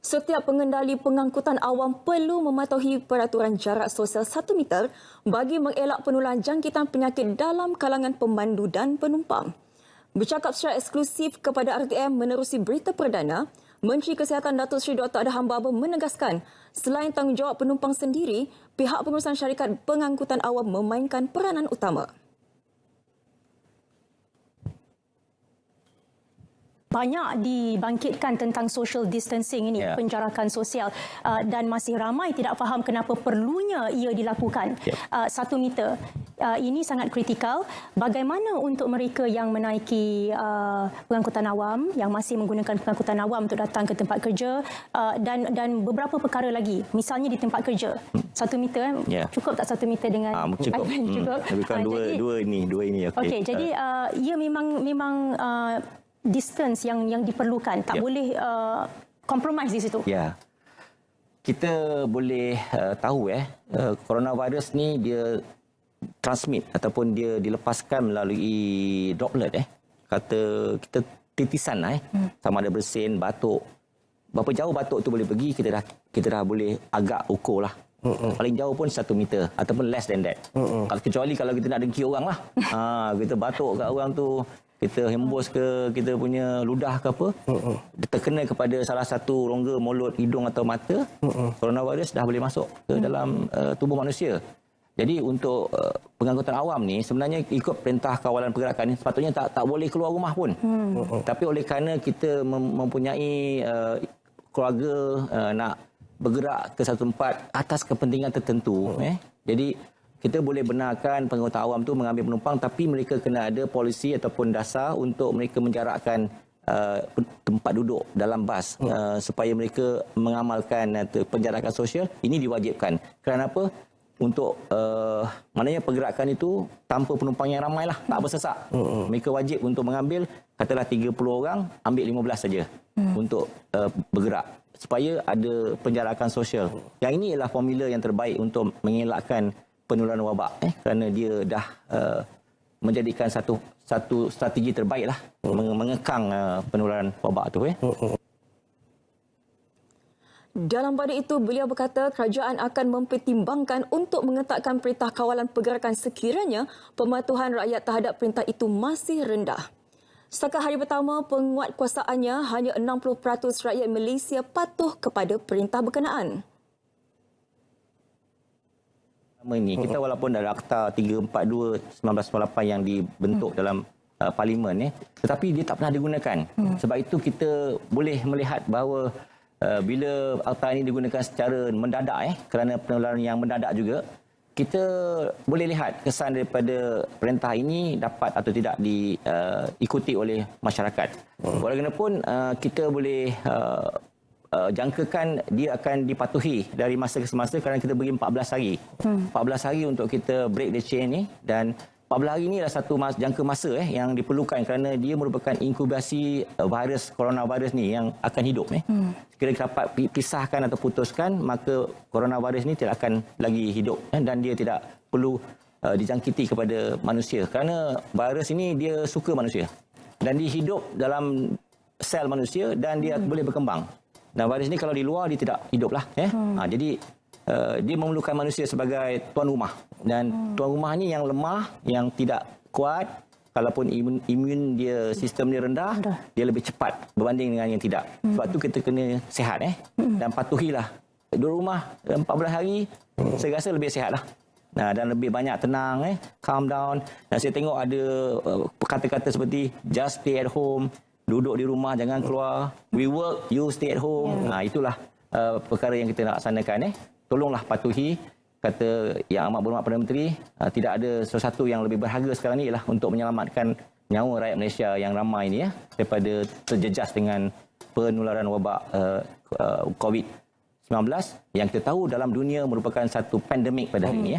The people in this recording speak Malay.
Setiap pengendali pengangkutan awam perlu mematuhi peraturan jarak sosial 1 meter bagi mengelak penularan jangkitan penyakit dalam kalangan pemandu dan penumpang. Bercakap secara eksklusif kepada RTM menerusi berita perdana, Menteri Kesihatan Datuk Seri Dr. Adham Baba menegaskan selain tanggungjawab penumpang sendiri, pihak pengurusan syarikat pengangkutan awam memainkan peranan utama. Banyak dibangkitkan tentang social distancing ini, penjarakan sosial, dan masih ramai tidak faham kenapa perlunya ia dilakukan. 1 meter. Ini sangat kritikal. Bagaimana untuk mereka yang menaiki pengangkutan awam, yang masih menggunakan pengangkutan awam untuk datang ke tempat kerja, dan beberapa perkara lagi. Misalnya di tempat kerja. 1 meter, cukup tak 1 meter dengan cukup. cukup. Lebih kurang dua ini. Okey, jadi ia memang distance yang diperlukan, tak boleh compromise di situ. Ya. Kita boleh tahu coronavirus ni dia transmit ataupun dia dilepaskan melalui droplet kata kita titisan sama ada bersin, batuk. Berapa jauh batuk tu boleh pergi, kita dah boleh agak ukur lah. Paling jauh pun 1 meter ataupun less than that. Kecuali kalau kita nak dengki orang lah. Kita batuk kat orang tu, kita hembus ke kita punya ludah ke apa, terkena kepada salah satu rongga mulut, hidung atau mata, coronavirus dah boleh masuk ke dalam tubuh manusia. Jadi untuk pengangkutan awam ni sebenarnya ikut perintah kawalan pergerakan ni sepatutnya tak boleh keluar rumah pun. Tapi oleh kerana kita mempunyai keluarga nak bergerak ke satu tempat atas kepentingan tertentu, jadi kita boleh benarkan pengangkutan awam tu mengambil penumpang, tapi mereka kena ada polisi ataupun dasar untuk mereka menjarakkan tempat duduk dalam bas supaya mereka mengamalkan penjarakan sosial. Ini diwajibkan. Kerana apa? Untuk maknanya pergerakan itu tanpa penumpang yang ramai lah, tak bersesak. Mereka wajib untuk mengambil, katalah 30 orang, ambil 15 saja untuk bergerak supaya ada penjarakan sosial. Yang ini ialah formula yang terbaik untuk mengelakkan penularan wabak, kerana dia dah menjadikan satu strategi terbaik lah mengekang penularan wabak tu. Dalam pada itu, beliau berkata kerajaan akan mempertimbangkan untuk mengetatkan perintah kawalan pergerakan sekiranya pematuhan rakyat terhadap perintah itu masih rendah. Setakat hari pertama penguatkuasaannya, hanya 60% rakyat Malaysia patuh kepada perintah berkenaan. Ini kita walaupun ada Akta 342 1998 yang dibentuk dalam parlimen tetapi dia tak pernah digunakan. Sebab itu kita boleh melihat bahawa bila akta ini digunakan secara mendadak kerana penularan yang mendadak juga, kita boleh lihat kesan daripada perintah ini dapat atau tidak diikuti oleh masyarakat. Walaupun kita boleh jangkakan dia akan dipatuhi dari masa ke semasa kerana kita beri 14 hari. 14 hari untuk kita break the chain ni, dan 14 hari ni adalah satu jangka masa yang diperlukan kerana dia merupakan inkubasi virus coronavirus ni yang akan hidup. Sekiranya dapat pisahkan atau putuskan, maka coronavirus ni tidak akan lagi hidup dan dia tidak perlu dijangkiti kepada manusia kerana virus ini dia suka manusia dan dia hidup dalam sel manusia dan dia boleh berkembang. Dan virus ni kalau di luar dia tidak hiduplah. Jadi dia memerlukan manusia sebagai tuan rumah, dan tuan rumah ni yang lemah, yang tidak kuat, kalaupun imun dia, sistem dia rendah, dia lebih cepat berbanding dengan yang tidak. Sebab tu kita kena sihat dan patuhilah. Duduk rumah 14 hari saya rasa lebih sihatlah. Dan lebih banyak tenang, calm down. Dan saya tengok ada kata-kata seperti just stay at home, duduk di rumah, jangan keluar. We work, you stay at home. Itulah perkara yang kita nak laksanakan. Tolonglah patuhi. Kata Yang Amat Berhormat Perdana Menteri, tidak ada sesuatu yang lebih berharga sekarang ni ialah untuk menyelamatkan nyawa rakyat Malaysia yang ramai ini daripada terjejas dengan penularan wabak COVID-19 yang kita tahu dalam dunia merupakan satu pandemik pada hari ini.